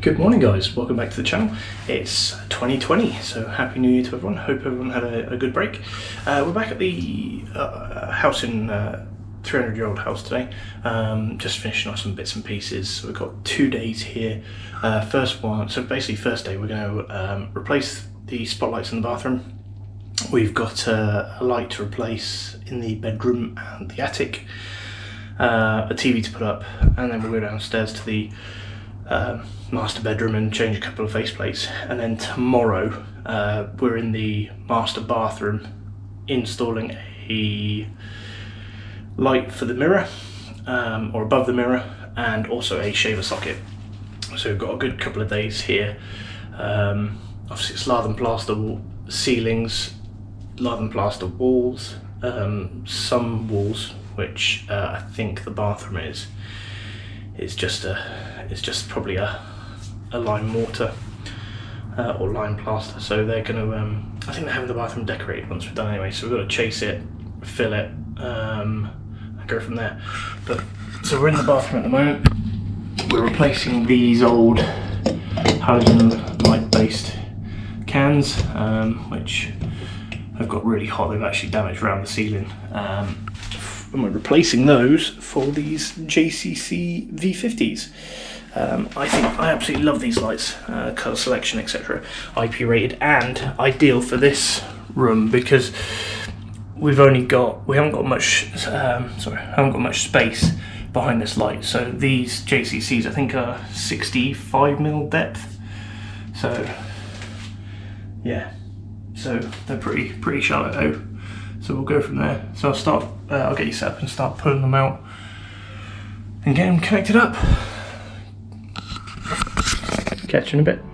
Good morning guys, welcome back to the channel. It's 2020, so happy new year to everyone. Hope everyone had a good break. We're back at the house in 300-year-old house today, just finishing off some bits and pieces. So we've got 2 days here. First day we're going to replace the spotlights in the bathroom. We've got a light to replace in the bedroom and the attic, a TV to put up, and then we'll go downstairs to the master bedroom and change a couple of faceplates. And then tomorrow we're in the master bathroom installing a light for the mirror, or above the mirror, and also a shaver socket. So we've got a good couple of days here. Obviously it's lather and plaster ceilings, lather and plaster walls, some walls which I think the bathroom is just probably a lime mortar or lime plaster. So they're going to, I think they're having the bathroom decorated once we're done anyway. So we've got to chase it, fill it, and go from there. But so we're in the bathroom at the moment. We're replacing these old halogen light based cans, which have got really hot. They've actually damaged around the ceiling. And we're replacing those for these JCC V50s. I absolutely love these lights, colour selection, etc. IP rated and ideal for this room because we haven't got much space behind this light. So these JCCs I think are 65mm depth. So yeah, so they're pretty shallow though. So we'll go from there. So I'll get you set up and start pulling them out and get them connected up. Catch you in a bit.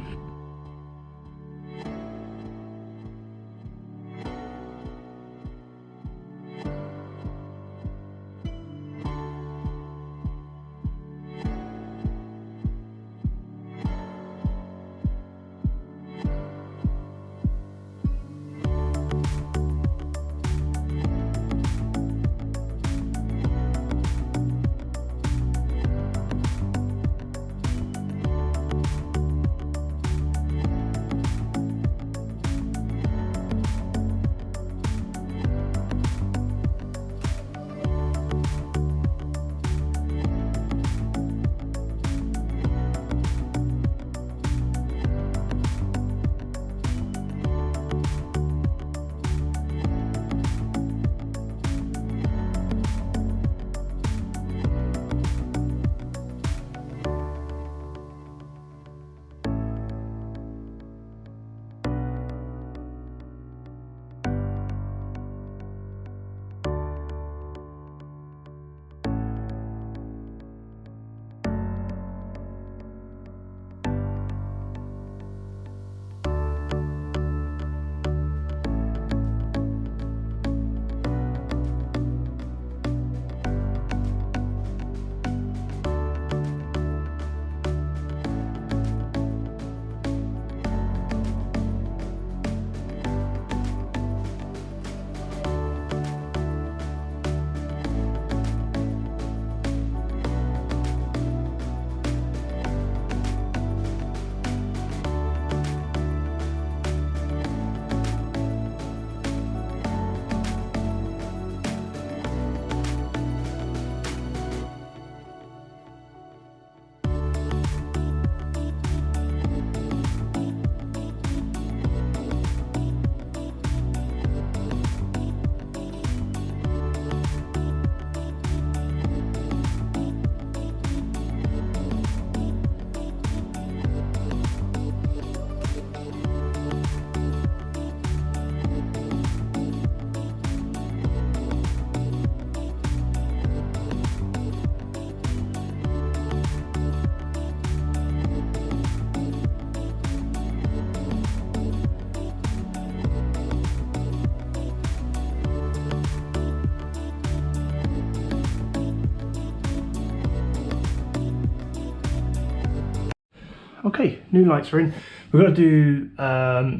Okay, new lights are in. We've got to do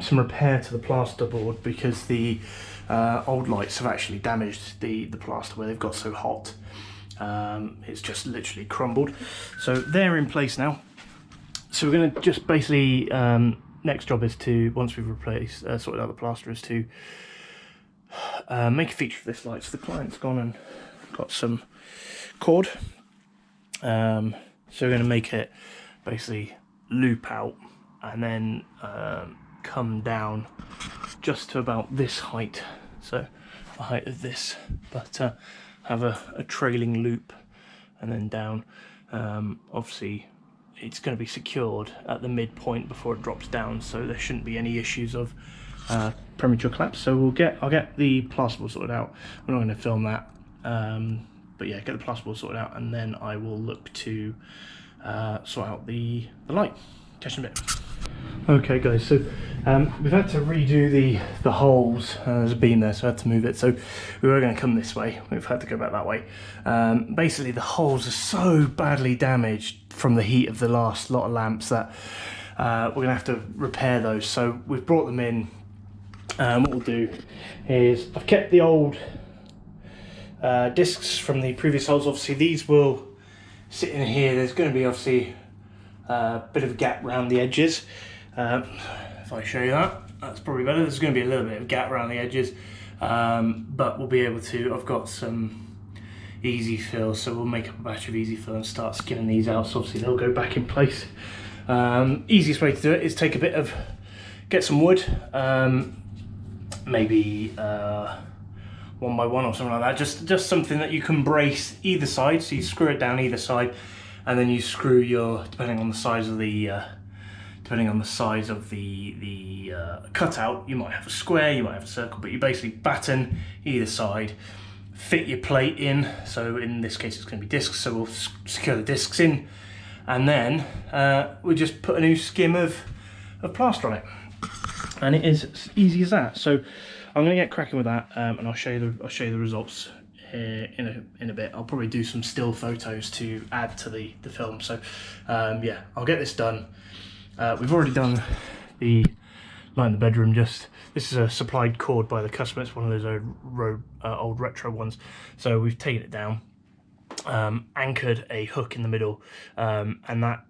some repair to the plasterboard because the old lights have actually damaged the plaster where they've got so hot. It's just literally crumbled. So they're in place now. So we're going to just basically, next job is to, once we've replaced, sorted out the plaster, is to make a feature for this light. So the client's gone and got some cord. So we're going to make it basically loop out and then come down just to about this height. So the height of this, but have a trailing loop and then down. Obviously it's going to be secured at the midpoint before it drops down, so there shouldn't be any issues of premature collapse. So I'll get the plasterboard sorted out. I'm not going to film that, but yeah, get the plasterboard sorted out, and then I will look to sort out the light. Catch you in a bit. Okay guys, so we've had to redo the holes. There's a beam there, so I had to move it. So we were going to come this way, we've had to go back that way. Basically the holes are so badly damaged from the heat of the last lot of lamps that we're going to have to repair those. So we've brought them in. What we'll do is, I've kept the old discs from the previous holes. Obviously these will sit in here. There's going to be obviously a bit of a gap around the edges. If I show you that, that's probably better. There's going to be a little bit of a gap around the edges, but we'll be able to, I've got some easy fill, so we'll make up a batch of easy fill and start skinning these out, so obviously they'll go back in place. Easiest way to do it is take a bit of, get some wood, maybe 1 by 1 or something like that, just something that you can brace either side, so you screw it down either side, and then you screw your, depending on the size of the cutout, you might have a square, you might have a circle, but you basically batten either side, fit your plate in. So in this case it's going to be discs, so we'll secure the discs in, and then we'll just put a new skim of plaster on it, and it is as easy as that. So I'm going to get cracking with that, and I'll show you the results in a bit. I'll probably do some still photos to add to the film. So yeah, I'll get this done. We've already done the light in the bedroom. Just, this is a supplied cord by the customer. It's one of those old retro ones. So we've taken it down, anchored a hook in the middle, and that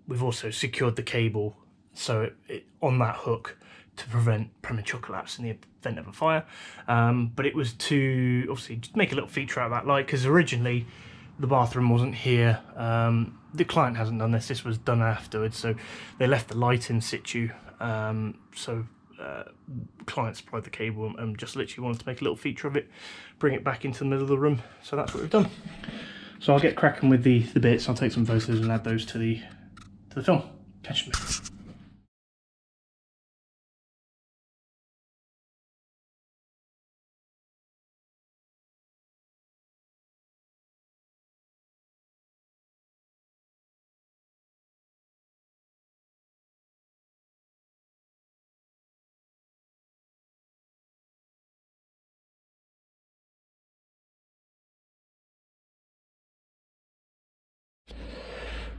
we've also secured the cable so it on that hook to prevent premature collapse in the event of a fire. But it was to obviously just make a little feature out of that light, because originally the bathroom wasn't here. The client hasn't done this, this was done afterwards, so they left the light in situ. Client supplied the cable and just literally wanted to make a little feature of it, bring it back into the middle of the room. So that's what we've done. So I'll get cracking with the bits. I'll take some photos and add those to the film. Catch you.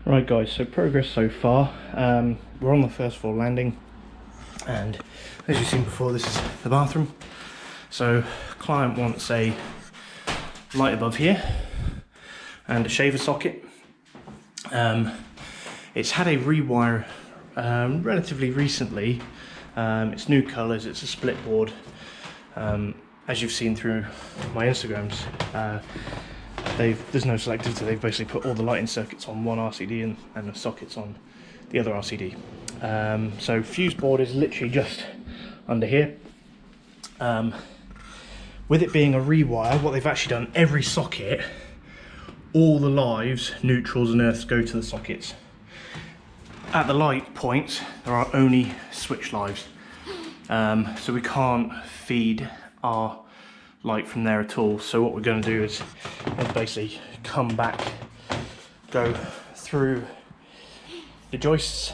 Right guys, so progress so far. We're on the first floor landing, and as you've seen before, this is the bathroom. So client wants a light above here and a shaver socket. It's had a rewire relatively recently. It's new colours, it's a split board. As you've seen through my Instagrams, there's no selectivity. They've basically put all the lighting circuits on one RCD and the sockets on the other RCD. So fuse board is literally just under here. With it being a rewire, what they've actually done, every socket, all the lives, neutrals and earths go to the sockets. At the light points, there are only switch lives. So we can't feed our light from there at all. So what we're going to do is basically come back, go through the joists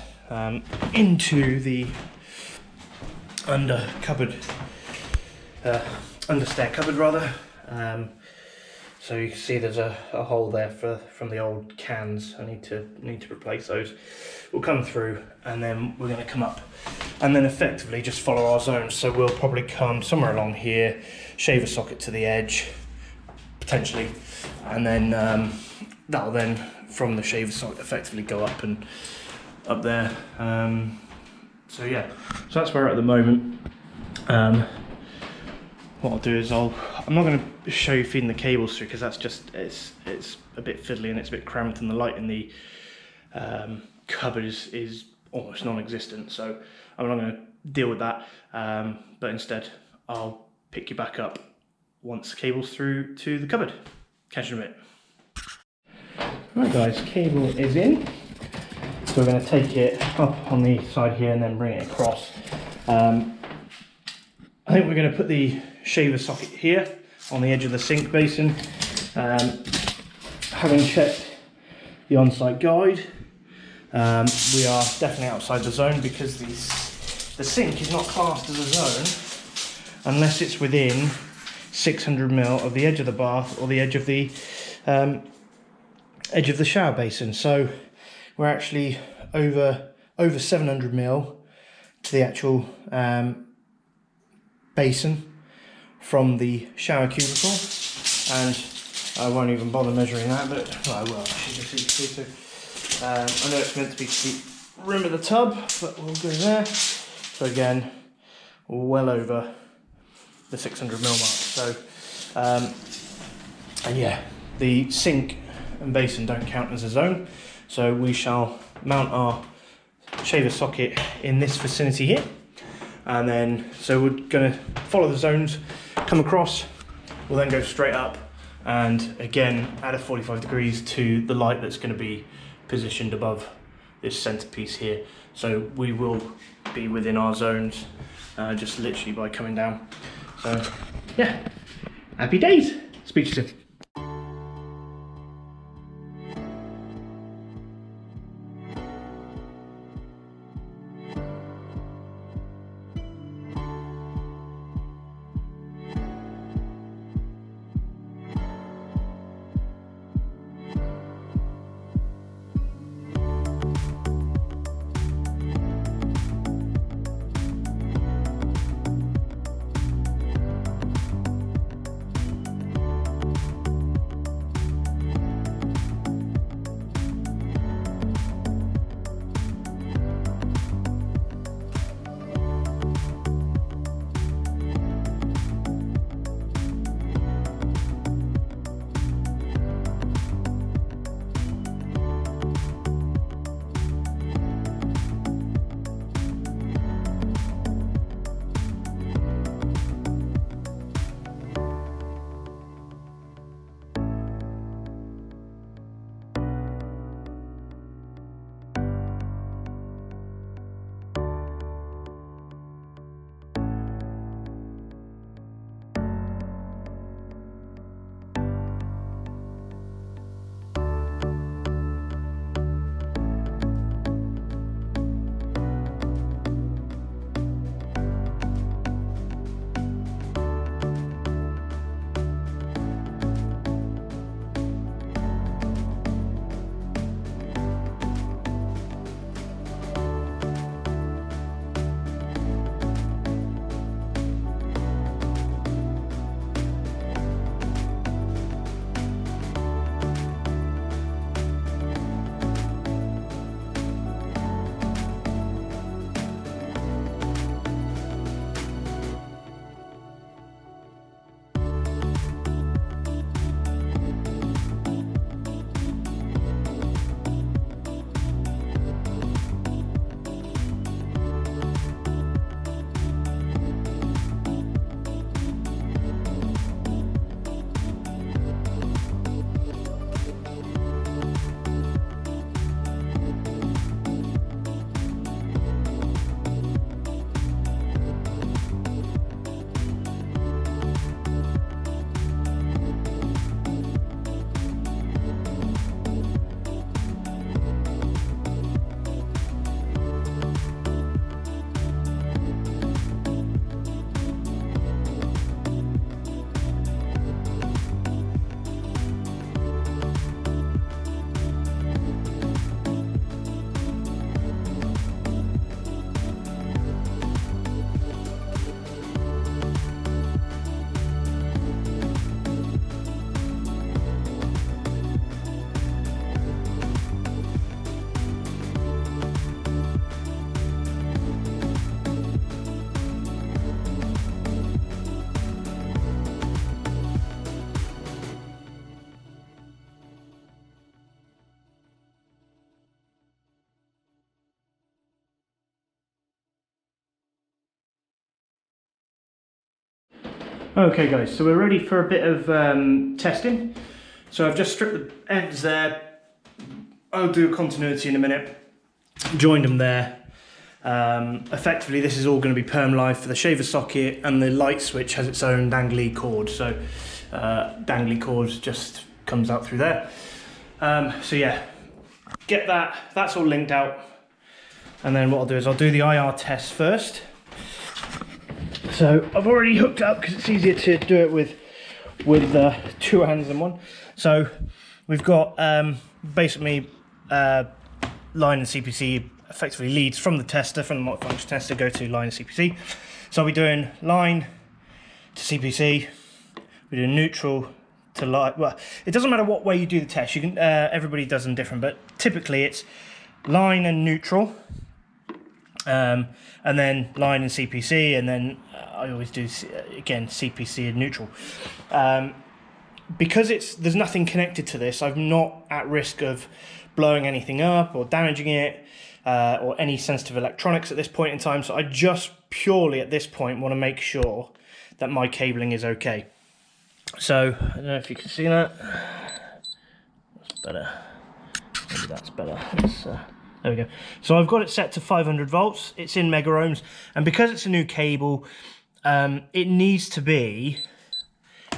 into the under stair cupboard rather. So you can see there's a hole there from the old cans. I need to replace those. We'll come through and then we're going to come up and then effectively just follow our zones. So we'll probably come somewhere along here, shave a socket to the edge potentially, and then that'll then from the shaver socket effectively go up and up there. So yeah, so that's where we're at the moment. What I'll do is I'm not going to show you feeding the cables through, because that's just it's a bit fiddly and it's a bit cramped, and the light in the cupboard is almost non-existent, so I'm not going to deal with that, but instead I'll pick you back up once the cable's through to the cupboard. Catch you in a bit. Right guys, cable is in, so we're going to take it up on the side here and then bring it across. I think we're going to put the shaver socket here on the edge of the sink basin. Having checked the on-site guide, we are definitely outside the zone, because the sink is not classed as a zone unless it's within 600mm of the edge of the bath or the edge of the shower basin. So we're actually over 700mm to the actual basin from the shower cubicle, and I won't even bother measuring that, but well, I will actually, just so I know it's meant to be the rim of the tub, but we'll go there. So again, well over the 600mm mark. So and yeah, the sink and basin don't count as a zone, so we shall mount our shaver socket in this vicinity here, and then so we're going to follow the zones, come across, we'll then go straight up and again add a 45 degrees to the light that's going to be positioned above this centerpiece here, so we will be within our zones just literally by coming down. So yeah, happy days. Speak to you soon. Okay guys, so we're ready for a bit of testing. So I've just stripped the ends there. I'll do a continuity in a minute. Joined them there. Effectively this is all going to be perm live for the shaver socket, and the light switch has its own dangly cord. So dangly cord just comes out through there. So yeah, get that, that's all linked out. And then what I'll do is I'll do the IR test first. So I've already hooked up because it's easier to do it with two hands than one. So we've got basically line and CPC, effectively leads from the tester, from the multifunction tester, go to line and CPC. So I'll be doing line to CPC, we're doing neutral to light. Well, it doesn't matter what way you do the test, you can everybody does them different, but typically it's line and neutral, and then line and CPC, and then I always do again CPC and neutral. Because there's nothing connected to this, I'm not at risk of blowing anything up or damaging it, or any sensitive electronics at this point in time. So I just purely at this point want to make sure that my cabling is okay. So I don't know if you can see that. That's better. Maybe that's better. There we go. So I've got it set to 500 volts. It's in mega ohms, and because it's a new cable, it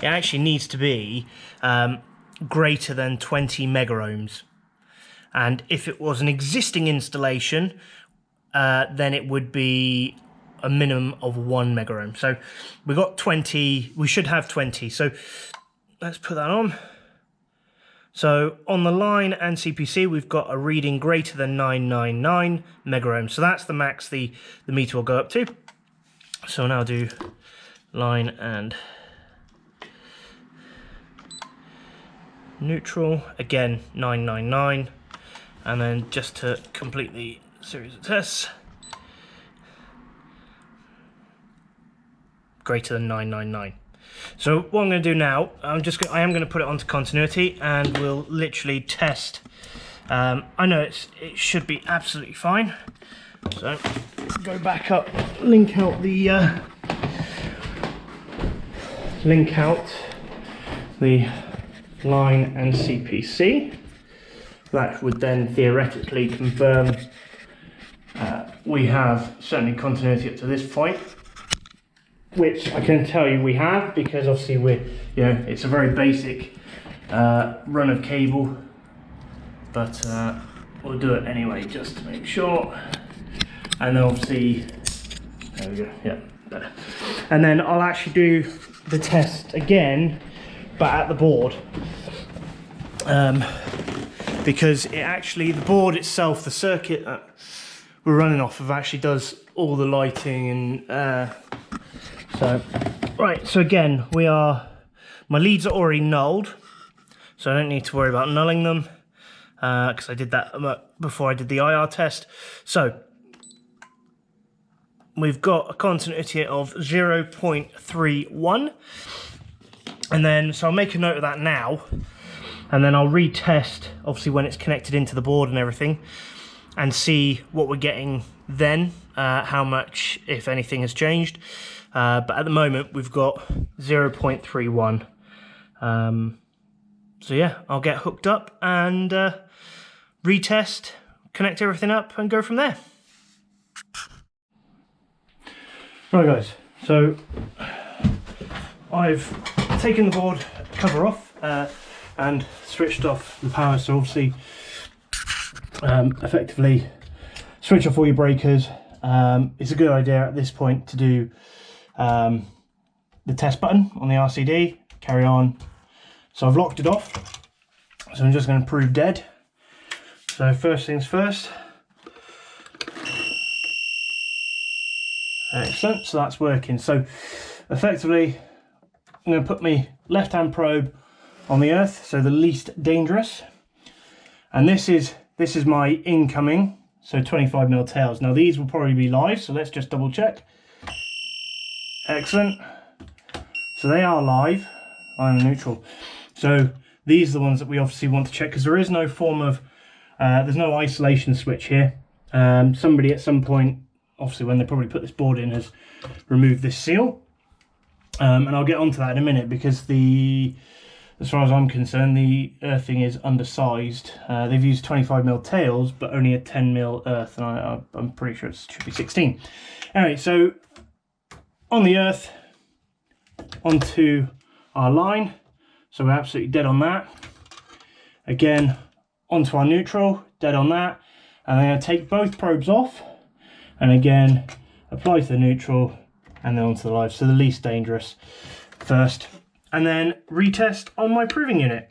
actually needs to be greater than 20 mega ohms. And if it was an existing installation, then it would be a minimum of 1 mega ohm. So we got 20, we should have 20. So let's put that on. So on the line and CPC, we've got a reading greater than 999 mega ohms. So that's the max the meter will go up to. So now I'll do line and neutral, again 999, and then just to complete the series of tests, greater than 999. So what I'm going to do now, I am going to put it onto continuity, and we'll literally test. I know it should be absolutely fine. So go back up, link out the line and CPC. That would then theoretically confirm we have certainly continuity up to this point, which I can tell you we have, because obviously it's a very basic run of cable, but we'll do it anyway just to make sure. And then obviously, there we go, yeah, better. And then I'll actually do the test again, but at the board, because the board itself, the circuit that we're running off of, actually does all the lighting. And so again, my leads are already nulled, so I don't need to worry about nulling them, because I did that before I did the IR test. So we've got a continuity of 0.31, and then so I'll make a note of that now, and then I'll retest obviously when it's connected into the board and everything, and see what we're getting then, how much, if anything, has changed. But at the moment we've got 0.31. So yeah, I'll get hooked up and retest, connect everything up, and go from there. Right guys, so I've taken the board cover off and switched off the power. So obviously effectively switch off all your breakers. It's a good idea at this point to do the test button on the RCD, carry on. So I've locked it off, so I'm just going to prove dead. So first things first. Excellent, so that's working. So effectively I'm going to put my left hand probe on the earth, so the least dangerous, and this is my incoming, so 25mm tails. Now these will probably be live, so let's just double check. Excellent, so they are live, line and neutral. So these are the ones that we obviously want to check, because there is no form of there's no isolation switch here. Somebody at some point, obviously when they probably put this board in, has removed this seal. And I'll get onto that in a minute, because as far as I'm concerned, the earthing is undersized. They've used 25mm tails, but only a 10mm earth, and I'm pretty sure it should be 16. Anyway, so on the earth, onto our line. So we're absolutely dead on that. Again, onto our neutral, dead on that. And I'm going to take both probes off, and again, apply to the neutral, and then onto the live, so the least dangerous first. And then retest on my proving unit.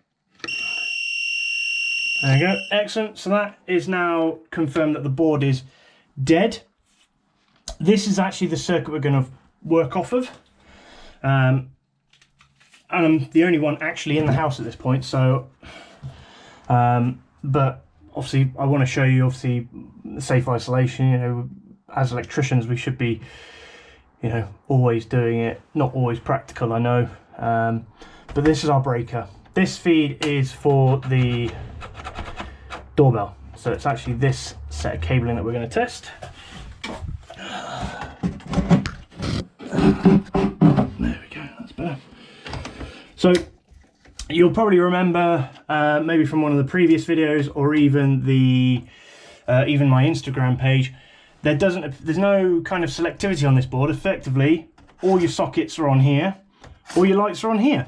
There you go, excellent. So that is now confirmed that the board is dead. This is actually the circuit we're going to work off of. And I'm the only one actually in the house at this point, so but obviously I want to show you obviously safe isolation. You know, as electricians we should be, you know, always doing it. Not always practical, I know. But this is our breaker. This feed is for the doorbell, so it's actually this set of cabling that we're going to test. There we go, that's better. So you'll probably remember maybe from one of the previous videos, or even the even my Instagram page, there's no kind of selectivity on this board. Effectively, all your sockets are on here, all your lights are on here.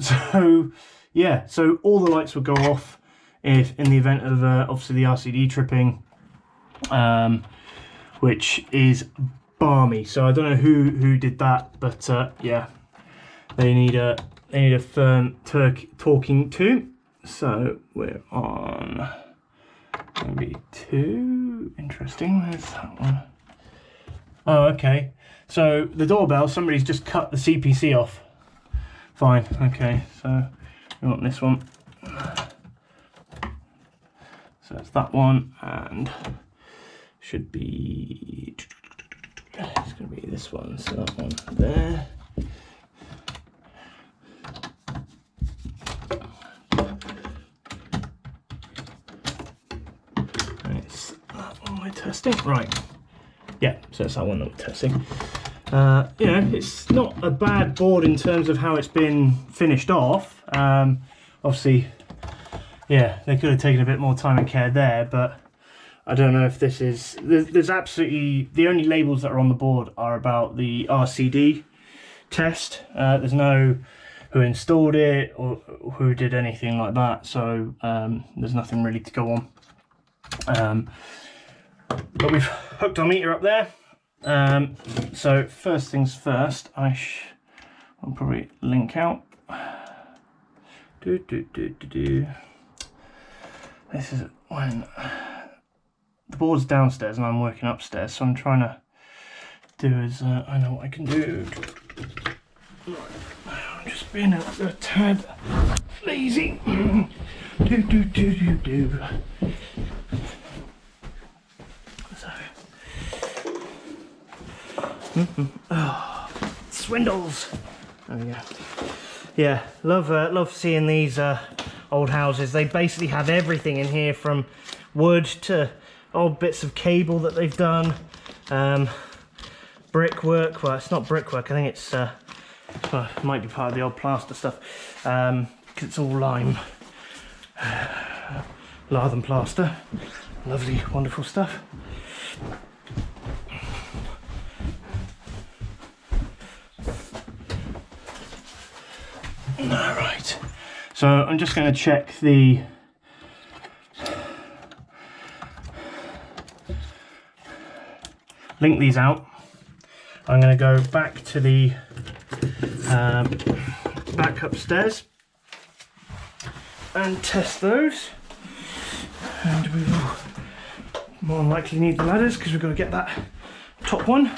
So yeah, so all the lights will go off if in the event of obviously the RCD tripping, which is balmy. So I don't know who did that, but yeah, they need a firm talking to. So we're on maybe 2. Interesting. Where's that one? Oh, okay. So the doorbell, somebody's just cut the CPC off. Fine. Okay. So we want this one. So it's that one, and should be. It's going to be this one. So that one there. It's that one we're testing. Right. Yeah, so it's that one that we're testing. You know, it's not a bad board in terms of how it's been finished off. Obviously, yeah, they could have taken a bit more time and care there, but I don't know if this is... There's absolutely... The only labels that are on the board are about the RCD test. There's no who installed it or who did anything like that, so there's nothing really to go on. But we've hooked our meter up there. So first things first, I'll probably link out. This is when the board's downstairs and I'm working upstairs, so I'm trying to do as I know what I can do. Right. I'm just being a tad lazy. Oh, swindles. There we go. Yeah, love seeing these old houses. They basically have everything in here, from wood to old bits of cable that they've done, brickwork. Well, it's not brickwork. I think it's well, it might be part of the old plaster stuff, because it's all lime, lath and plaster. Lovely, wonderful stuff. Alright, so I'm just going to check the link these out. I'm going to go back to the back upstairs and test those, and we will more than likely need the ladders because we've got to get that top one.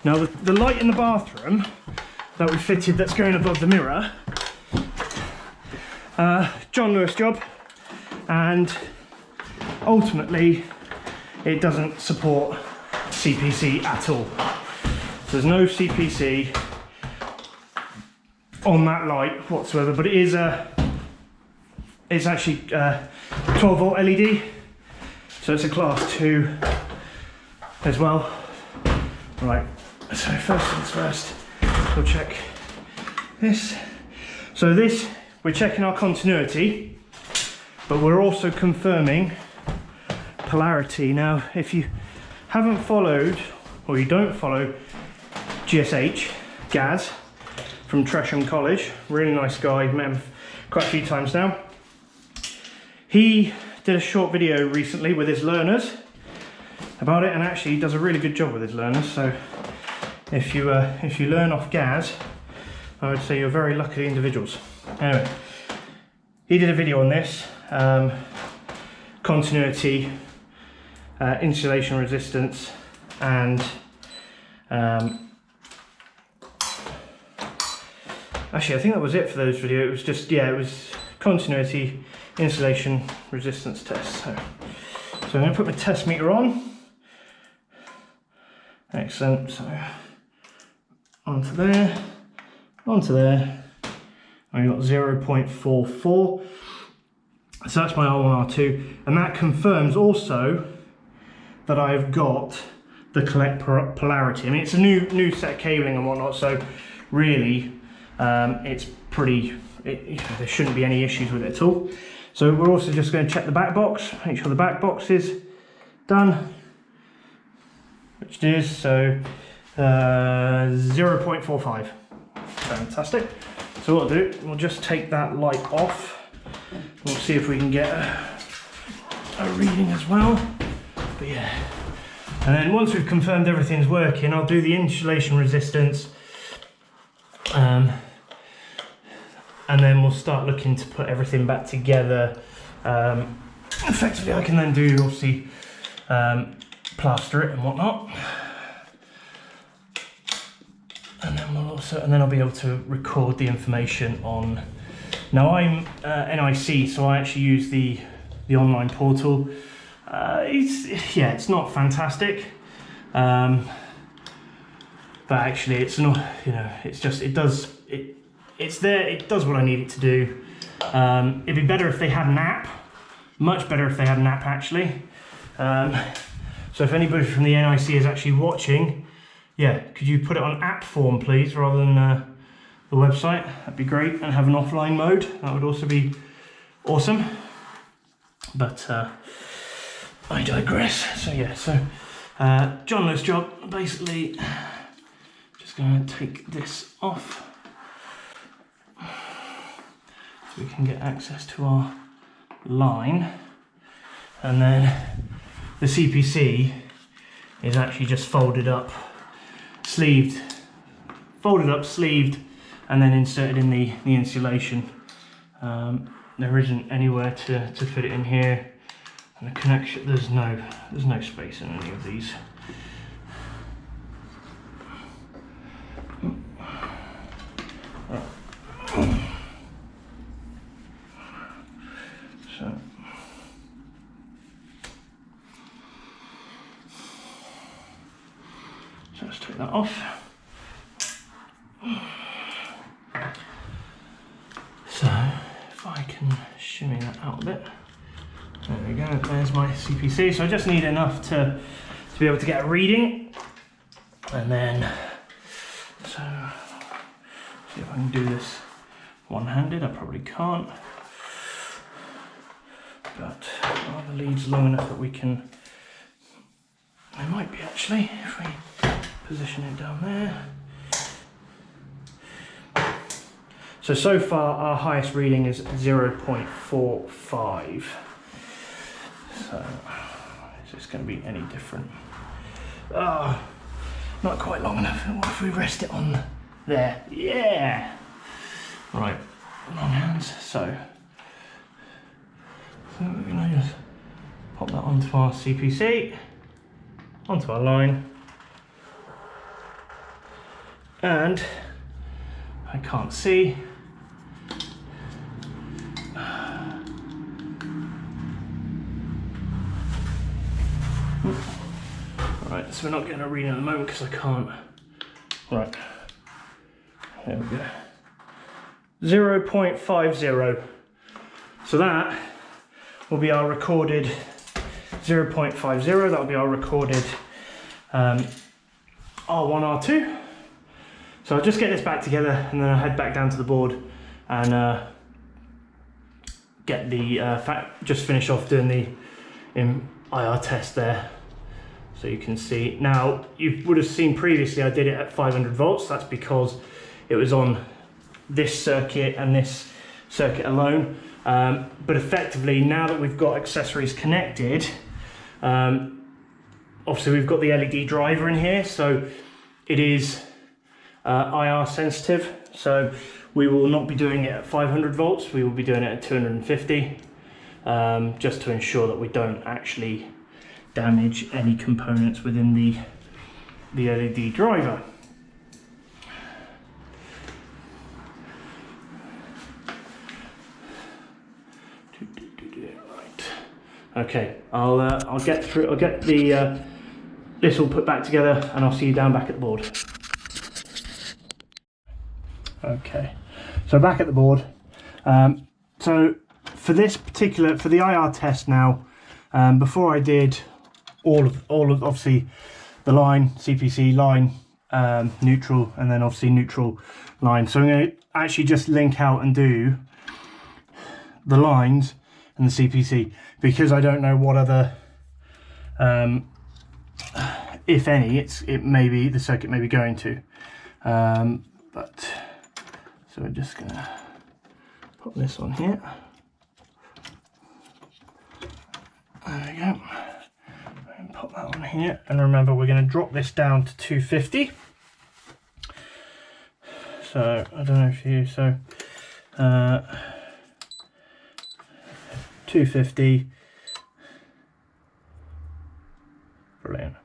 Now the light in the bathroom that we fitted, that's going above the mirror, John Lewis job, and ultimately it doesn't support CPC at all. So there's no CPC on that light whatsoever, but it is it's actually 12 volt LED, so it's a class 2 as well. Right, So first things first, we'll check this. So this, we're checking our continuity, but we're also confirming polarity. Now, if you haven't followed, or you don't follow GSH, Gaz, from Tresham College, really nice guy, met him quite a few times now. He did a short video recently with his learners about it, and actually he does a really good job with his learners. So if you learn off Gaz, I would say you're very lucky individuals. Anyway, he did a video on this, continuity, insulation resistance, and actually I think that was it for those videos. It was just, yeah, it was continuity, insulation, resistance test. So I'm going to put my test meter on. Excellent. So onto there, onto there. I got 0.44. So that's my R1, R2, and that confirms also that I've got the correct polarity. I mean, it's a new set of cabling and whatnot, so really it's pretty, there shouldn't be any issues with it at all. So we're also just going to check the back box, make sure the back box is done, which it is. So 0.45. Fantastic. So what I'll do, we'll just take that light off. We'll see if we can get a reading as well. But yeah. And then once we've confirmed everything's working, I'll do the insulation resistance. And then we'll start looking to put everything back together. Effectively, I can then do, obviously, plaster it and whatnot. And then I'll be able to record the information on. Now I'm NIC, so I actually use the online portal. It's not fantastic, but actually it's not. It's just it's there. It does what I need it to do. It'd be better if they had an app. Much better if they had an app actually. So if anybody from the NIC is actually watching, yeah, could you put it on app form, please, rather than the website? That'd be great, and have an offline mode. That would also be awesome. But I digress. So yeah, John Lewis job, basically, just going to take this off so we can get access to our line, and then the CPC is actually just folded up, sleeved, and then inserted in the insulation. There isn't anywhere to fit it in here, and the connection, there's no space in any of these. So let's take that off. So if I can shimmy that out a bit. There we go, there's my CPC. So I just need enough to be able to get a reading. And then, so, see if I can do this one-handed. I probably can't. But are the leads long enough that we can, they might be actually, if we position it down there. So far our highest reading is 0.45. So is this going to be any different? Not quite long enough. What if we rest it on there? Yeah! Right, long hands. So we're going to just pop that onto our CPC, onto our line, and I can't see. Right, so we're not getting a reading at the moment because I can't. Right, there we go. 0.50. So that will be our recorded 0.50. That will be our recorded R1, R2. So I'll just get this back together and then I'll head back down to the board and get the just finish off doing the IR test there. So you can see, now you would have seen previously I did it at 500 volts. That's because it was on this circuit and this circuit alone. But effectively, now that we've got accessories connected, obviously we've got the LED driver in here, so it is IR sensitive. So we will not be doing it at 500 volts, we will be doing it at 250, just to ensure that we don't actually damage any components within the LED driver. Right. Okay, I'll get through. I'll get the this all put back together, and I'll see you down back at the board. Okay, so back at the board. So for this particular, for the IR test now, before I did all of obviously the line, CPC line, neutral, and then obviously neutral line. So I'm going to actually just link out and do the lines and the CPC, because I don't know what other, if any, it may be the circuit may be going to. But so we're just gonna put this on here. There we go. And pop that on here, and remember we're going to drop this down to 250. So I don't know if you 250. Brilliant.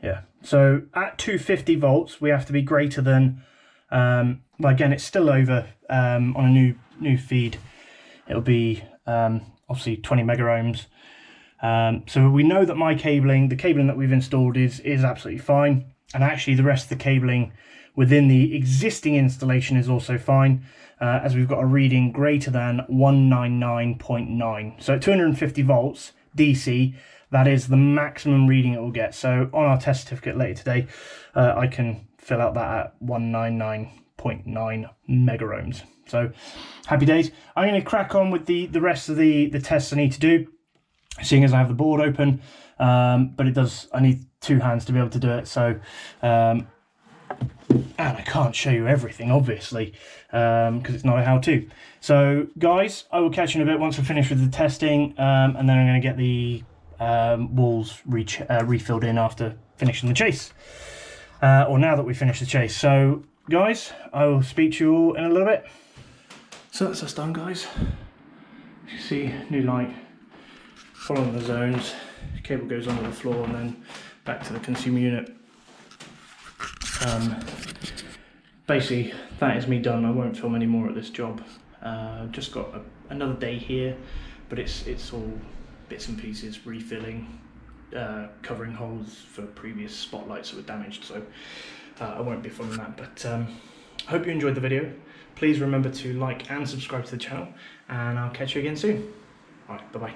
Yeah. So at 250 volts, we have to be greater than. Well, again, it's still over on a new feed. It'll be obviously 20 mega ohms. So we know that my cabling, the cabling that we've installed is absolutely fine, and actually the rest of the cabling within the existing installation is also fine, as we've got a reading greater than 199.9. So at 250 volts DC, that is the maximum reading it will get. So on our test certificate later today, I can fill out that at 199.9 mega ohms. So happy days. I'm going to crack on with the rest of the tests I need to do, seeing as I have the board open, but I need two hands to be able to do it. So and I can't show you everything, obviously, because it's not a how-to. So guys, I will catch you in a bit once we're finished with the testing, and then I'm going to get the walls refilled in after finishing the chase, or now that we finish the chase. So guys, I will speak to you all in a little bit. So that's us done, guys. You see, new light, following the zones, cable goes under the floor and then back to the consumer unit. Basically, that is me done. I won't film any more at this job. Just got another day here, but it's all bits and pieces, refilling, covering holes for previous spotlights that were damaged, so I won't be filming that. But I hope you enjoyed the video. Please remember to like and subscribe to the channel, and I'll catch you again soon. Alright, bye bye.